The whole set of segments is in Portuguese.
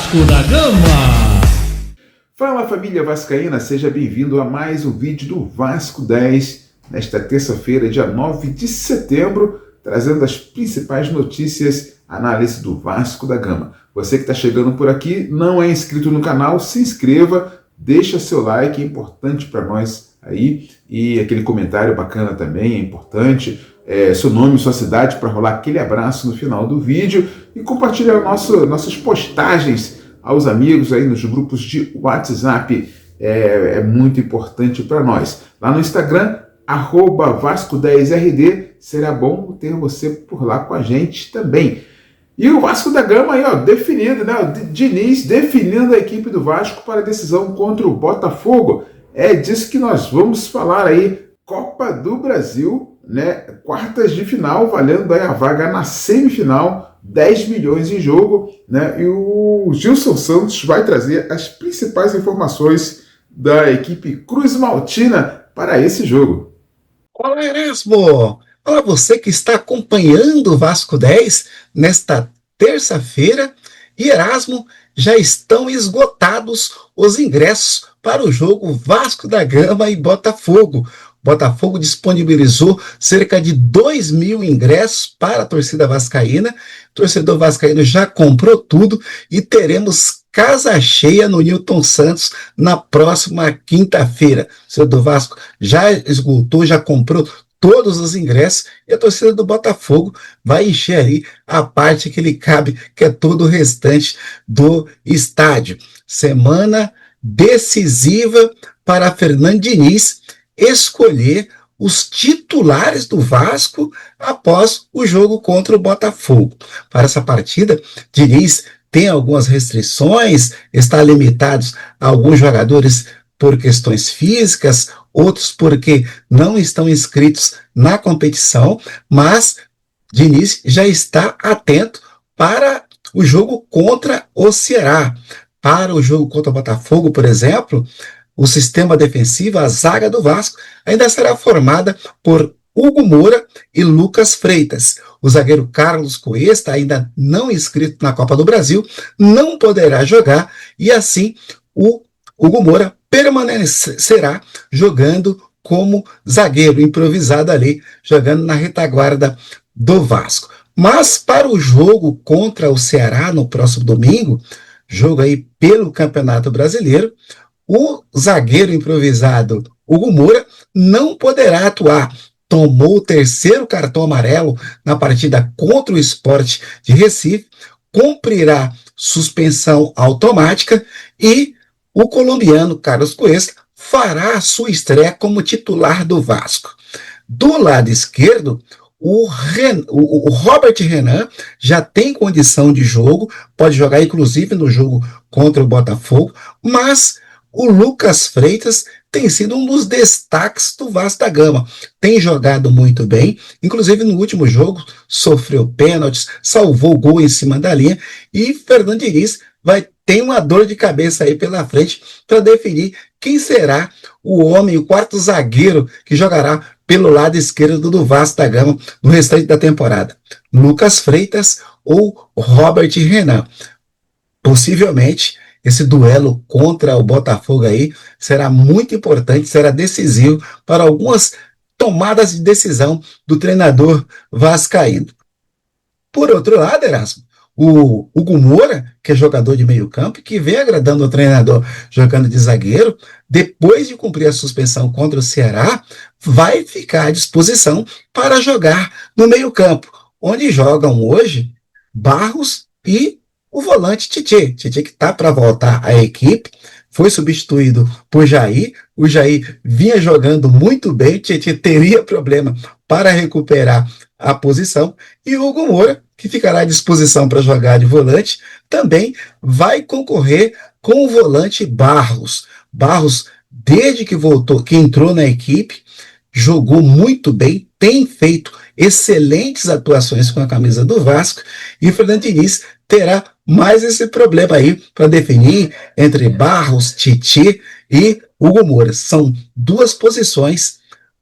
Vasco da Gama. Fala, família vascaína, seja bem-vindo a mais um vídeo do Vasco 10, nesta terça-feira, dia 9 de setembro, trazendo as principais notícias, análise do Vasco da Gama. Você que está chegando por aqui, não é inscrito no canal, se inscreva, deixa seu like, é importante para nós aí, e aquele comentário bacana também é importante, seu nome, sua cidade, para rolar aquele abraço no final do vídeo, e compartilhar nossas postagens aos amigos aí nos grupos de WhatsApp, é muito importante para nós. Lá no Instagram, @Vasco10RD, será bom ter você por lá com a gente também. E o Vasco da Gama aí, ó, definido, né? O Diniz definindo a equipe do Vasco para a decisão contra o Botafogo. É disso que nós vamos falar aí. Copa do Brasil, né? Quartas de final, valendo aí a vaga na semifinal. 10 milhões em jogo, né? E o Gilson Santos vai trazer as principais informações da equipe Cruz Maltina para esse jogo. Olá, Erasmo! Olá, você que está acompanhando o Vasco 10 nesta terça-feira. E, Erasmo, já estão esgotados os ingressos para o jogo Vasco da Gama e Botafogo. Botafogo disponibilizou cerca de 2.000 ingressos para a torcida vascaína. O torcedor vascaíno já comprou tudo e teremos casa cheia no Newton Santos na próxima quinta-feira. O torcedor do Vasco já esgotou, já comprou todos os ingressos e a torcida do Botafogo vai encher ali a parte que lhe cabe, que é todo o restante do estádio. Semana decisiva para Fernando Diniz escolher os titulares do Vasco após o jogo contra o Botafogo. Para essa partida, Diniz tem algumas restrições, está limitado a alguns jogadores por questões físicas, outros porque não estão inscritos na competição, mas Diniz já está atento para o jogo contra o Ceará. Para o jogo contra o Botafogo, por exemplo, o sistema defensivo, a zaga do Vasco, ainda será formada por Hugo Moura e Lucas Freitas. O zagueiro Carlos Cuesta, ainda não inscrito na Copa do Brasil, não poderá jogar e assim o Hugo Moura permanecerá jogando como zagueiro improvisado ali, jogando na retaguarda do Vasco. Mas para o jogo contra o Ceará no próximo domingo, jogo aí pelo Campeonato Brasileiro, o zagueiro improvisado Hugo Moura não poderá atuar. Tomou o terceiro cartão amarelo na partida contra o Sport de Recife, cumprirá suspensão automática e o colombiano Carlos Cuesta fará a sua estreia como titular do Vasco. Do lado esquerdo, o Robert Renan já tem condição de jogo, pode jogar inclusive no jogo contra o Botafogo, mas o Lucas Freitas tem sido um dos destaques do Vasco da Gama. Tem jogado muito bem, inclusive no último jogo sofreu pênaltis, salvou o gol em cima da linha e Fernando Diniz tem uma dor de cabeça aí pela frente para definir quem será o homem, o quarto zagueiro que jogará pelo lado esquerdo do Vasco da Gama no restante da temporada. Lucas Freitas ou Robert Renan. Possivelmente esse duelo contra o Botafogo aí será muito importante, será decisivo para algumas tomadas de decisão do treinador vascaíno. Por outro lado, Erasmo, o Hugo Moura, que é jogador de meio campo, que vem agradando o treinador jogando de zagueiro, depois de cumprir a suspensão contra o Ceará, vai ficar à disposição para jogar no meio campo, onde jogam hoje Barros e o volante Tite que está para voltar à equipe, foi substituído por Jair. O Jair vinha jogando muito bem, o Tite teria problema para recuperar a posição, e o Hugo Moura, que ficará à disposição para jogar de volante, também vai concorrer com o volante Barros. Barros, desde que voltou, que entrou na equipe, jogou muito bem, tem feito excelentes atuações com a camisa do Vasco, e o Fernando Diniz terá mais esse problema aí para definir entre Barros, Tite e Hugo Moura. São duas posições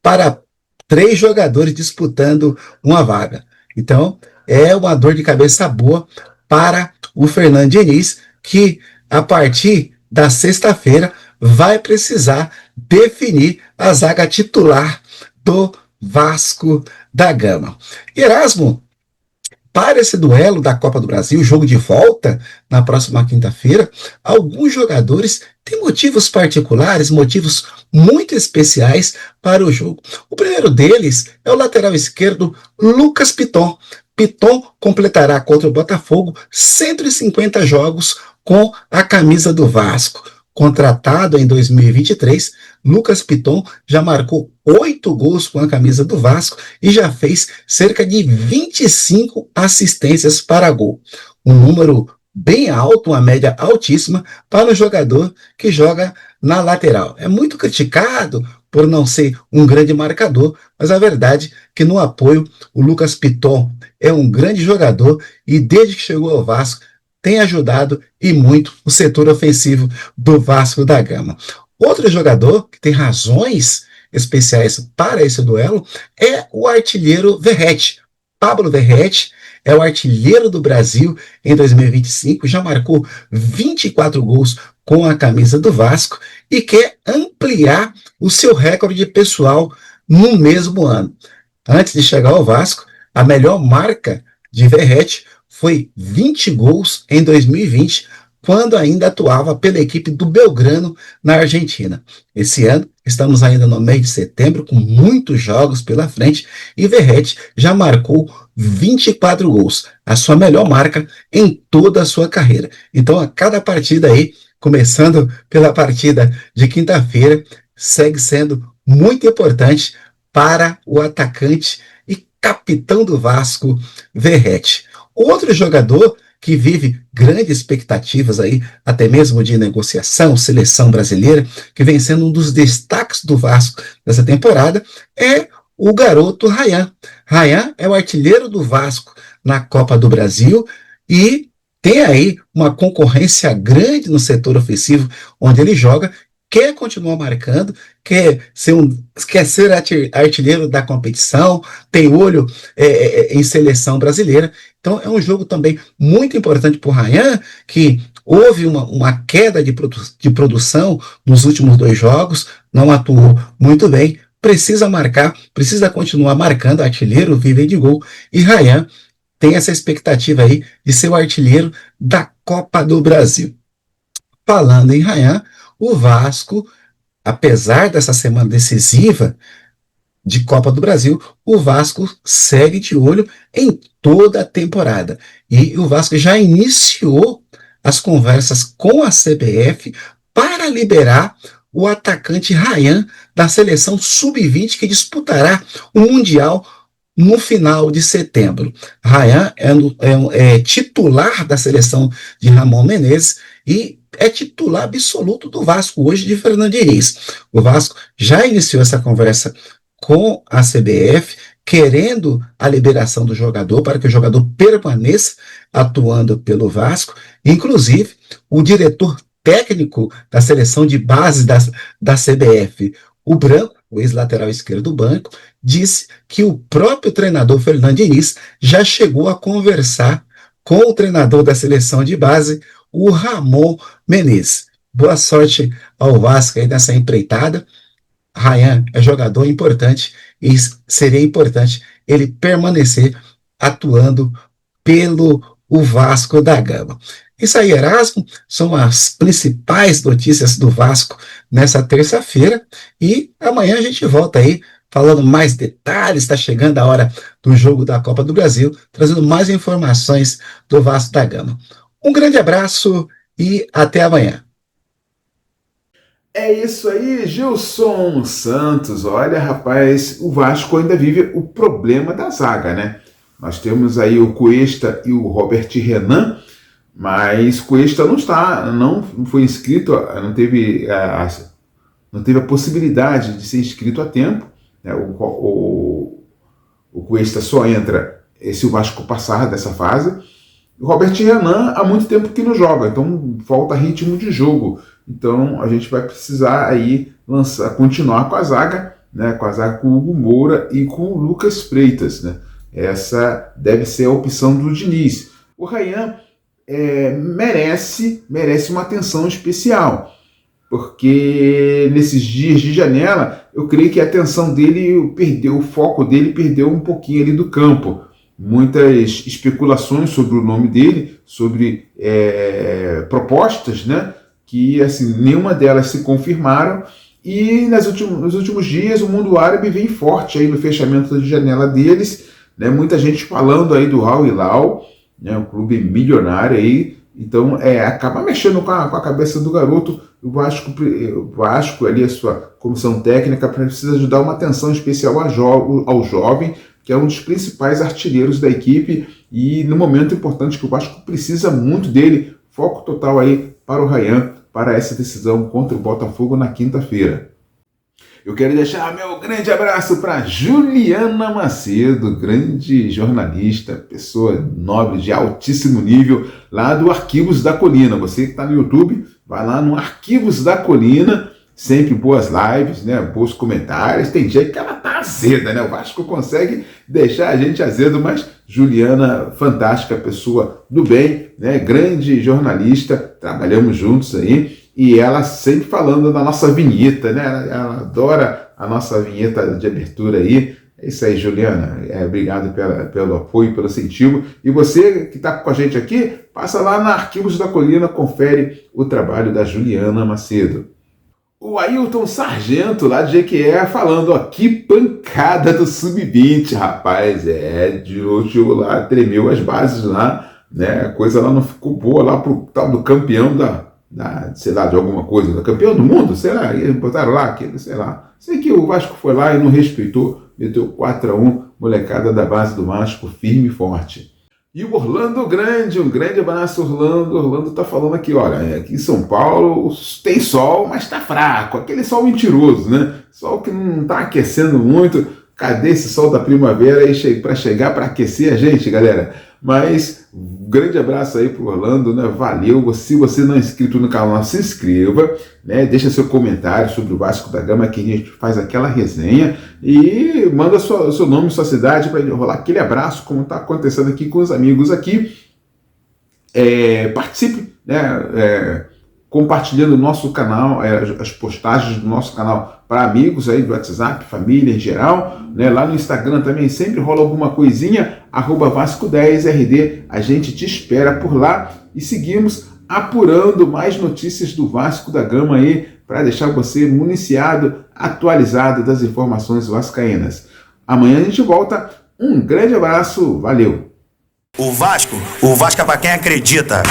para 3 jogadores disputando uma vaga. Então, é uma dor de cabeça boa para o Fernando Diniz, que a partir da sexta-feira vai precisar definir a zaga titular do Vasco da Gama. Erasmo, para esse duelo da Copa do Brasil, jogo de volta na próxima quinta-feira, alguns jogadores têm motivos particulares, motivos muito especiais para o jogo. O primeiro deles é o lateral esquerdo Lucas Piton. Piton completará contra o Botafogo 150 jogos com a camisa do Vasco. Contratado em 2023, Lucas Piton já marcou 8 gols com a camisa do Vasco e já fez cerca de 25 assistências para gol. Um número bem alto, uma média altíssima para um jogador que joga na lateral. É muito criticado por não ser um grande marcador, mas a verdade é que no apoio o Lucas Piton é um grande jogador e desde que chegou ao Vasco tem ajudado e muito o setor ofensivo do Vasco da Gama. Outro jogador que tem razões especiais para esse duelo é o artilheiro Verratti. Pablo Verratti é o artilheiro do Brasil em 2025, já marcou 24 gols com a camisa do Vasco e quer ampliar o seu recorde pessoal no mesmo ano. Antes de chegar ao Vasco, a melhor marca de Verratti foi 20 gols em 2020, quando ainda atuava pela equipe do Belgrano, na Argentina. Esse ano, estamos ainda no mês de setembro, com muitos jogos pela frente, e Verratti já marcou 24 gols, a sua melhor marca em toda a sua carreira. Então, a cada partida aí, começando pela partida de quinta-feira, segue sendo muito importante para o atacante e capitão do Vasco, Verratti. Outro jogador que vive grandes expectativas aí, até mesmo de negociação, seleção brasileira, que vem sendo um dos destaques do Vasco nessa temporada, é o garoto Ryan. Ryan é o artilheiro do Vasco na Copa do Brasil e tem aí uma concorrência grande no setor ofensivo onde ele joga, quer continuar marcando, quer ser artilheiro da competição, tem olho em seleção brasileira. Então é um jogo também muito importante para o Ryan, que houve uma queda de produção nos últimos 2 jogos, não atuou muito bem, precisa marcar, precisa continuar marcando, artilheiro, vive de gol, e Ryan tem essa expectativa aí de ser o artilheiro da Copa do Brasil. Falando em Ryan, o Vasco, apesar dessa semana decisiva de Copa do Brasil, o Vasco segue de olho em toda a temporada. E o Vasco já iniciou as conversas com a CBF para liberar o atacante Ryan da seleção sub-20 que disputará o Mundial no final de setembro. Ryan é titular da seleção de Ramon Menezes e é titular absoluto do Vasco hoje de Fernando Diniz. O Vasco já iniciou essa conversa com a CBF, querendo a liberação do jogador para que o jogador permaneça atuando pelo Vasco. Inclusive, o diretor técnico da seleção de base da CBF, o Branco, o ex-lateral esquerdo do banco, disse que o próprio treinador Fernando Diniz já chegou a conversar com o treinador da seleção de base, o Ramon Menezes. Boa sorte ao Vasco aí nessa empreitada. Ryan é jogador importante e seria importante ele permanecer atuando pelo o Vasco da Gama. Isso aí, Erasmo, são as principais notícias do Vasco nessa terça-feira e amanhã a gente volta aí falando mais detalhes, está chegando a hora do jogo da Copa do Brasil, trazendo mais informações do Vasco da Gama. Um grande abraço e até amanhã. É isso aí, Gilson Santos. Olha, rapaz, o Vasco ainda vive o problema da zaga, né? Nós temos aí o Cuesta e o Robert Renan, mas Cuesta não foi inscrito, não teve a possibilidade de ser inscrito a tempo, né? O Cuesta só entra se o Vasco passar dessa fase. O Robert Renan há muito tempo que não joga, então falta ritmo de jogo. Então a gente vai precisar aí continuar com a zaga, né? Com a zaga com o Hugo Moura e com o Lucas Freitas, né? Essa deve ser a opção do Diniz. O Ryan merece uma atenção especial, porque nesses dias de janela, eu creio que a atenção dele perdeu, o foco dele perdeu um pouquinho ali do campo. Muitas especulações sobre o nome dele, sobre propostas, né, que assim, nenhuma delas se confirmaram, e nos últimos dias o mundo árabe vem forte aí no fechamento de janela deles, né, muita gente falando aí do Al Hilal, né, um clube milionário aí, então acaba mexendo com a cabeça do garoto. O Vasco ali, a sua comissão técnica, precisa de dar uma atenção especial ao jovem, que é um dos principais artilheiros da equipe, e no momento importante que o Vasco precisa muito dele, foco total aí para o Rayhan, para essa decisão contra o Botafogo na quinta-feira. Eu quero deixar meu grande abraço para Juliana Macedo, grande jornalista, pessoa nobre de altíssimo nível, lá do Arquivos da Colina. Você que está no YouTube, vai lá no Arquivos da Colina, sempre boas lives, né, bons comentários. Tem gente que ela tá azeda, né? O Vasco consegue deixar a gente azedo, mas Juliana, fantástica, pessoa do bem, né, grande jornalista, trabalhamos juntos aí. E ela sempre falando da nossa vinheta, né? Ela adora a nossa vinheta de abertura aí. É isso aí, Juliana. Obrigado pelo apoio, pelo incentivo. E você que está com a gente aqui, passa lá na Arquivos da Colina, confere o trabalho da Juliana Macedo. O Ailton Sargento, lá de Jequié, falando, ó, que pancada do Sub-20, rapaz. De hoje lá tremeu as bases lá, né? A coisa lá não ficou boa lá pro tal do campeão sei lá, de alguma coisa, campeão do mundo, sei lá, e botaram lá, sei lá. Sei que o Vasco foi lá e não respeitou, meteu 4-1, molecada da base do Vasco, firme e forte. E o Orlando Grande, um grande abraço, Orlando. Orlando tá falando aqui, olha, aqui em São Paulo tem sol, mas tá fraco, aquele sol mentiroso, né? Sol que não tá aquecendo muito. Cadê esse sol da primavera aí para chegar para aquecer a gente, galera? Mas um grande abraço aí pro Orlando, né? Valeu. Se você não é inscrito no canal, se inscreva, né? Deixa seu comentário sobre o Vasco da Gama, que a gente faz aquela resenha, e manda seu nome, sua cidade, para rolar aquele abraço, como está acontecendo aqui com os amigos aqui. Participe, né? Compartilhando o nosso canal, as postagens do nosso canal para amigos aí do WhatsApp, família em geral, né? Lá no Instagram também sempre rola alguma coisinha, @Vasco10RD, a gente te espera por lá, e seguimos apurando mais notícias do Vasco da Gama aí, para deixar você municiado, atualizado das informações vascaínas. Amanhã a gente volta, um grande abraço, valeu! O Vasco é para quem acredita.